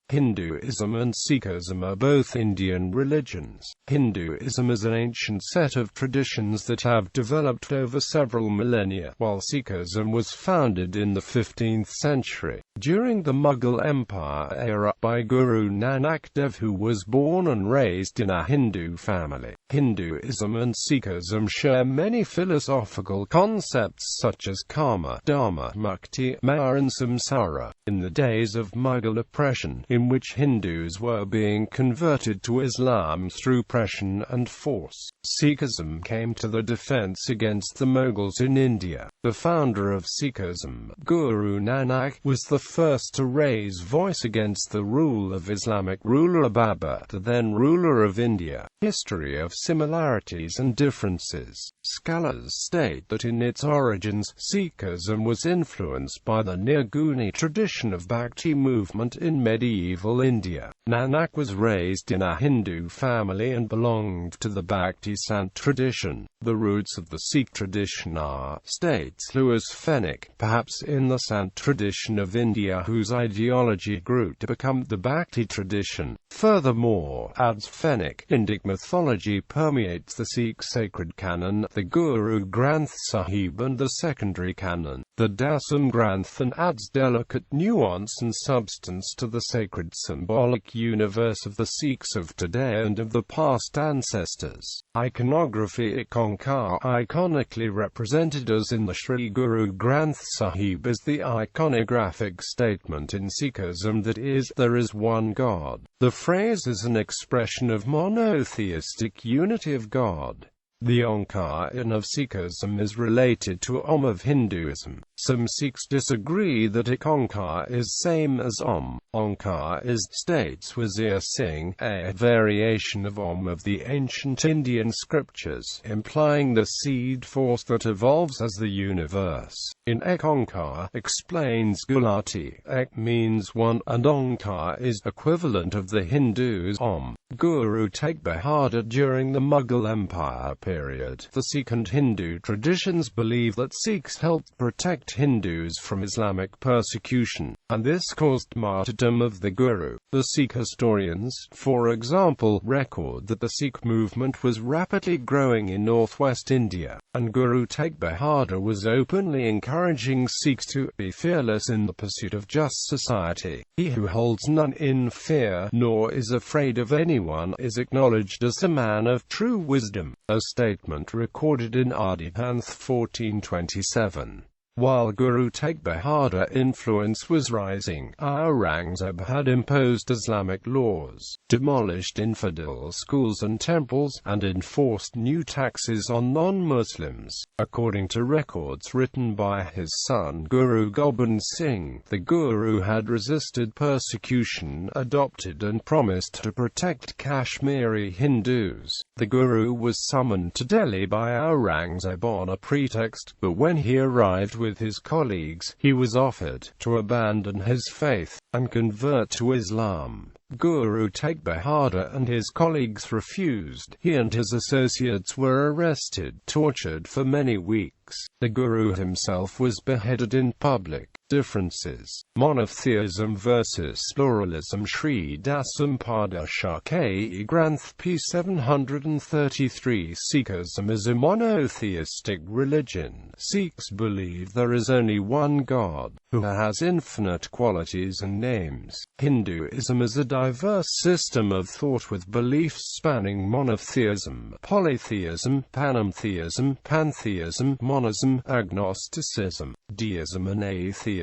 Hinduism and Sikhism are both Indian religions. Hinduism is an ancient set of traditions that have developed over several millennia, while Sikhism was founded in the 15th century, during the Mughal Empire era, by Guru Nanak Dev, who was born and raised in a Hindu family. Hinduism and Sikhism share many philosophical concepts such as karma, dharma, mukti, maya and samsara. In the days of Mughal oppression, in which Hindus were being converted to Islam through oppression and force, Sikhism came to the defense against the Mughals in India. The founder of Sikhism, Guru Nanak, was the first to raise voice against the rule of Islamic ruler Babur, the then ruler of India. History of similarities and differences. Scholars state that in its origins, Sikhism was influenced by the Nirguni tradition of Bhakti movement in medieval India. Nanak was raised in a Hindu family and belonged to the Bhakti Sant tradition. The roots of the Sikh tradition are, states Louis Fenwick, perhaps in the Sant tradition of India, whose ideology grew to become the Bhakti tradition. Furthermore, adds Fenwick, Indic mythology permeates the Sikh sacred canon, the Guru Granth Sahib and the secondary canon, the Dasam Granth, and adds delicate nuance and substance to the sacred symbolic universe of the Sikhs of today and of the past ancestors. Iconography. Ikonkar, iconically represented as in the Sri Guru Granth Sahib, is the iconographic statement in Sikhism that is, there is one God. The phrase is an expression of monotheistic unity of God. The Onkar in of Sikhism is related to Om of Hinduism. Some Sikhs disagree that Ikonkar is same as Om. Onkar is, states Wazir Singh, a variation of Om of the ancient Indian scriptures, implying the seed force that evolves as the universe. In Ek Onkar, explains Gulati, Ek means one, and Onkar is equivalent of the Hindus' Om. Guru Tegh Bahadur. During the Mughal Empire period, the Sikh and Hindu traditions believe that Sikhs helped protect Hindus from Islamic persecution, and this caused martyrdom of the Guru. The Sikh historians, for example, record that the Sikh movement was rapidly growing in northwest India, and Guru Tegh Bahadur was openly encouraging Sikhs to be fearless in the pursuit of just society. He who holds none in fear, nor is afraid of anyone, is acknowledged as a man of true wisdom, a statement recorded in Adipanth 1427. While Guru Tegh Bahadur influence was rising, Aurangzeb had imposed Islamic laws, demolished infidel schools and temples, and enforced new taxes on non-Muslims. According to records written by his son Guru Gobind Singh, the Guru had resisted persecution, adopted and promised to protect Kashmiri Hindus. The Guru was summoned to Delhi by Aurangzeb on a pretext, but when he arrived with his colleagues, he was offered to abandon his faith and convert to Islam. Guru Tegh Bahadur and his colleagues refused. He and his associates were arrested, tortured for many weeks. The Guru himself was beheaded in public. Differences. Monotheism versus pluralism. Sri Dasam Padshah Ke Granth p. 733. Sikhism is a monotheistic religion. Sikhs believe there is only one God, who has infinite qualities and names. Hinduism is a diverse system of thought with beliefs spanning monotheism, polytheism, panentheism, pantheism, monism, agnosticism, deism and atheism.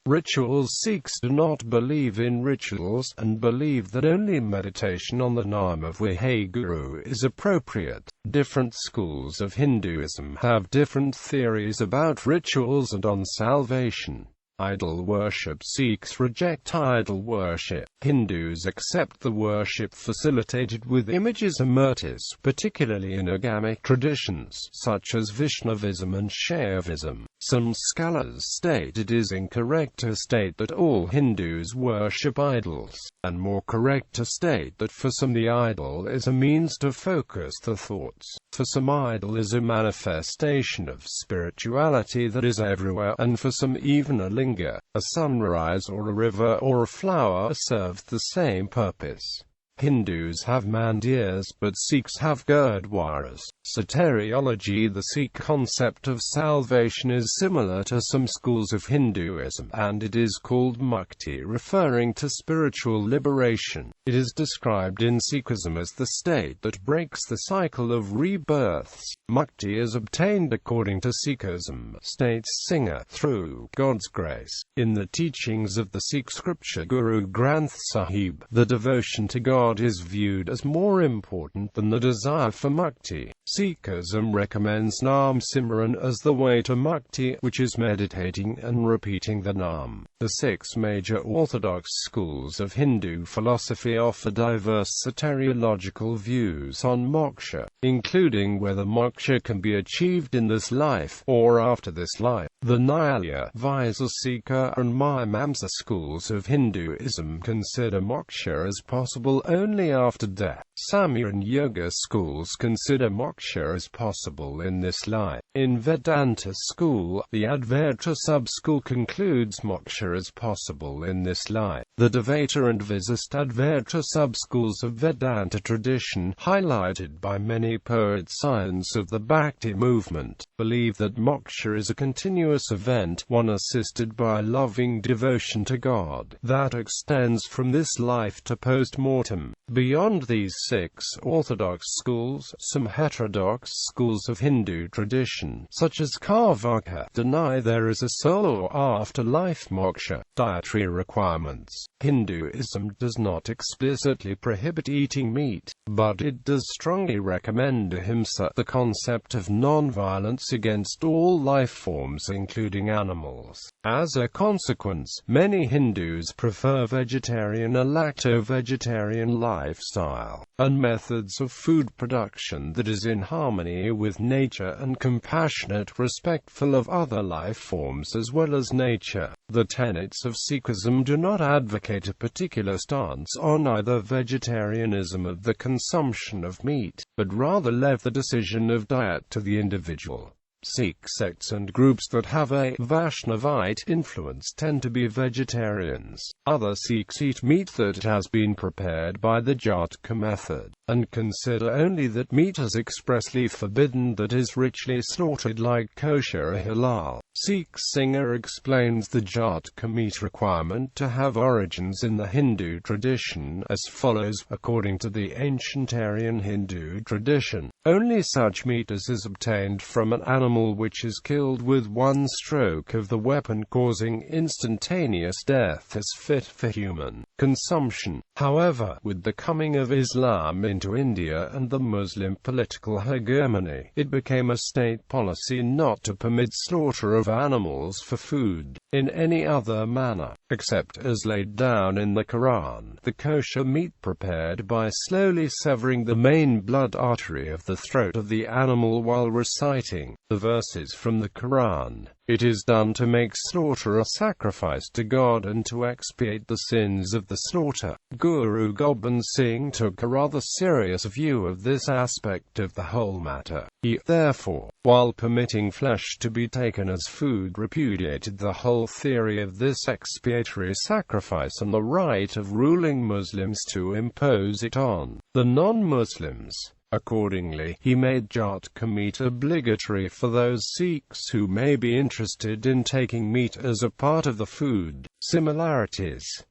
Rituals. Sikhs do not believe in rituals, and believe that only meditation on the name of Waheguru is appropriate. Different schools of Hinduism have different theories about rituals and on salvation. Idol worship. Sikhs reject idol worship. Hindus accept the worship facilitated with images and murtis, particularly in agamic traditions, such as Vaishnavism and Shaivism. Some scholars state it is incorrect to state that all Hindus worship idols, and more correct to state that for some the idol is a means to focus the thoughts. For some idol is a manifestation of spirituality that is everywhere, and for some even a lingua finger, a sunrise or a river or a flower serve the same purpose. Hindus have mandirs, but Sikhs have gurdwaras. Soteriology. The Sikh concept of salvation is similar to some schools of Hinduism, and it is called Mukti, referring to spiritual liberation. It is described in Sikhism as the state that breaks the cycle of rebirths. Mukti is obtained according to Sikhism, states Singer, through God's grace. In the teachings of the Sikh scripture Guru Granth Sahib, the devotion to God is viewed as more important than the desire for mukti. Sikhism recommends Nam Simran as the way to mukti, which is meditating and repeating the Nam. The 6 major orthodox schools of Hindu philosophy offer diverse soteriological views on moksha, including whether moksha can be achieved in this life or after this life. The Nyaya, Vaisesika and Mimamsa schools of Hinduism consider moksha as possible only after death. Samkhya and Yoga schools consider moksha as possible in this life. In Vedanta school, the Advaita sub-school concludes moksha as possible in this life. The Dvaita and Visistadvaita sub-schools of Vedanta tradition, highlighted by many poets science of the Bhakti movement, believe that moksha is a continuous event, one assisted by loving devotion to God, that extends from this life to post-mortem. Beyond these 6 orthodox schools, some heterodox schools of Hindu tradition, such as Karvaka, deny there is a soul or afterlife moksha. Dietary requirements. Hinduism does not explicitly prohibit eating meat, but it does strongly recommend ahimsa, the concept of non-violence against all life forms including animals. As a consequence, many Hindus prefer vegetarian or lacto-vegetarian lifestyle, and methods of food production that is in harmony with nature and compassionate, respectful of other life forms as well as nature. The tenets of Sikhism do not advocate a particular stance on either vegetarianism or the consumption of meat, but rather leave the decision of diet to the individual. Sikh sects and groups that have a Vaishnavite influence tend to be vegetarians. Other Sikhs eat meat that has been prepared by the Jhatka method, and consider only that meat is expressly forbidden that is ritually slaughtered like kosher or halal. Sikh Singer explains the Jhatka meat requirement to have origins in the Hindu tradition as follows: according to the ancient Aryan Hindu tradition, only such meat as is obtained from an animal which is killed with one stroke of the weapon causing instantaneous death is fit for human consumption. However, with the coming of Islam into India and the Muslim political hegemony, it became a state policy not to permit slaughter of animals for food in any other manner, except as laid down in the Quran. The kosher meat prepared by slowly severing the main blood artery of the throat of the animal while reciting the verses from the Quran. It is done to make slaughter a sacrifice to God and to expiate the sins of the slaughter. Guru Gobind Singh took a rather serious view of this aspect of the whole matter. He, therefore, while permitting flesh to be taken as food, repudiated the whole theory of this expiatory sacrifice and the right of ruling Muslims to impose it on the non-Muslims. Accordingly, he made Jhatka meat obligatory for those Sikhs who may be interested in taking meat as a part of the food. Similarities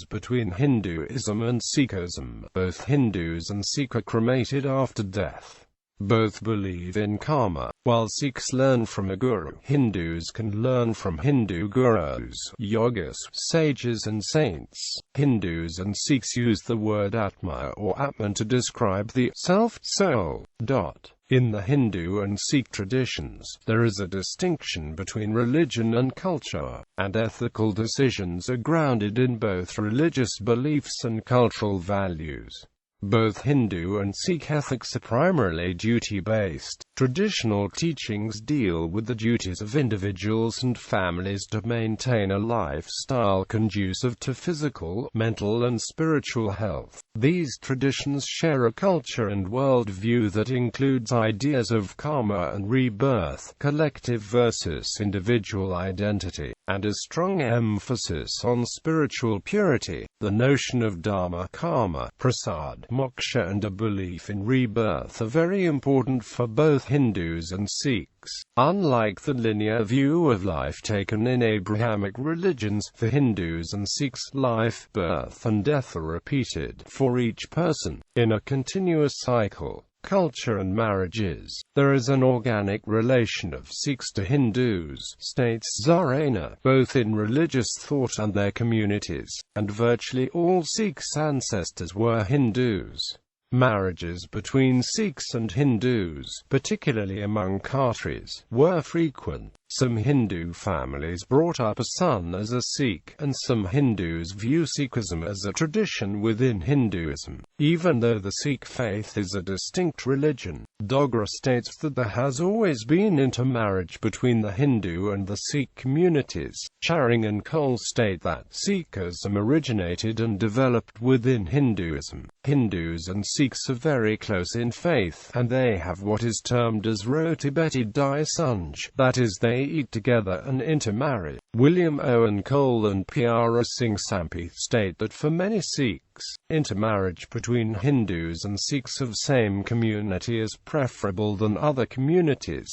between Hinduism and Sikhism. Both Hindus and Sikhs are cremated after death. Both believe in karma. While Sikhs learn from a guru, Hindus can learn from Hindu gurus, yogas, sages and saints. Hindus and Sikhs use the word Atma or Atman to describe the self-soul. In the Hindu and Sikh traditions, there is a distinction between religion and culture, and ethical decisions are grounded in both religious beliefs and cultural values. Both Hindu and Sikh ethics are primarily duty-based. Traditional teachings deal with the duties of individuals and families to maintain a lifestyle conducive to physical, mental and spiritual health. These traditions share a culture and worldview that includes ideas of karma and rebirth, collective versus individual identity, and a strong emphasis on spiritual purity. The notion of Dharma, karma, prasad, moksha and a belief in rebirth are very important for both Hindus and Sikhs. Unlike the linear view of life taken in Abrahamic religions, for Hindus and Sikhs, life, birth and death are repeated for each person, in a continuous cycle. Culture and marriages. There is an organic relation of Sikhs to Hindus, states Zarana, both in religious thought and their communities, and virtually all Sikhs' ancestors were Hindus. Marriages between Sikhs and Hindus, particularly among Khatris, were frequent. Some Hindu families brought up a son as a Sikh, and some Hindus view Sikhism as a tradition within Hinduism, even though the Sikh faith is a distinct religion. Dogra states that there has always been intermarriage between the Hindu and the Sikh communities. Charing and Cole state that Sikhism originated and developed within Hinduism. Hindus and Sikhs are very close in faith, and they have what is termed as roti beti dai sanj, that is, they eat together and intermarry. William Owen Cole and Pyara Singh Sampi state that for many Sikhs, intermarriage between Hindus and Sikhs of same community is preferable than other communities.